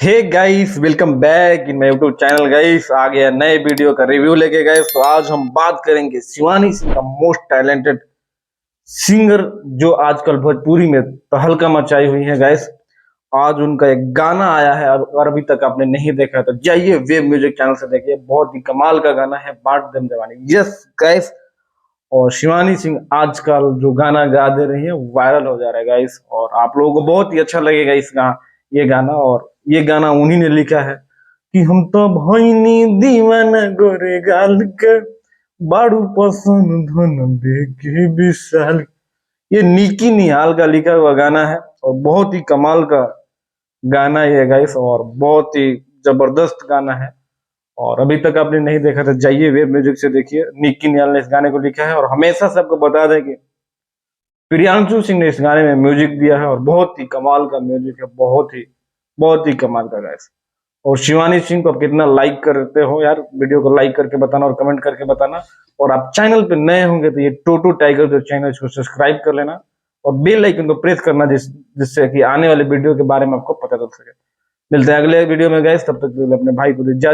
Hey guys, welcome back in my YouTube channel. Guys आ गया नए वीडियो का रिव्यू लेके। गाइस तो आज हम बात करेंगे शिवानी सिंह का, मोस्ट टैलेंटेड सिंगर जो आजकल भोजपुरी में तहलका मचाई हुई है। गाइस आज उनका एक गाना आया है, और अभी तक आपने नहीं देखा है तो जाइए वेब म्यूजिक चैनल से देखिए। बहुत ही कमाल का गाना है, बांट देम जवानी। यस गाइस, और शिवानी सिंह आजकल जो गाना गा दे रही है वायरल हो जा रहा है गाइस, और आप लोगों को बहुत ही अच्छा लगेगा ये गाना। और ये गाना उन्हीं ने लिखा है कि हम तो भइनी दीवाना गोरे गाल के, बाड़ू पसंद धन देखे विशाल। ये निकी निहाल का लिखा हुआ गाना है, और बहुत ही कमाल का गाना ये है गाइस, और बहुत ही जबरदस्त गाना है। और अभी तक आपने नहीं देखा तो जाइए वेब म्यूजिक से देखिए। निक्की नियाल ने इस गाने को लिखा है, और हमेशा सबको बता दें कि प्रियांशु सिंह ने इस गाने में म्यूजिक दिया है, और बहुत ही कमाल का म्यूजिक है, बहुत ही कमाल का गाइस। और शिवानी सिंह को आप कितना लाइक करते हो यार, वीडियो को लाइक करके बताना और कमेंट करके बताना। और आप चैनल पे नए होंगे तो ये टोटो टाइगर जो चैनल है इसको सब्सक्राइब कर लेना, और बेल आइकन को प्रेस करना जिससे कि आने वाले वीडियो के बारे में आपको पता चल सके। मिलते हैं अगले वीडियो में गाइस, तब तक के लिए अपने भाई को दीजिए इजाजत।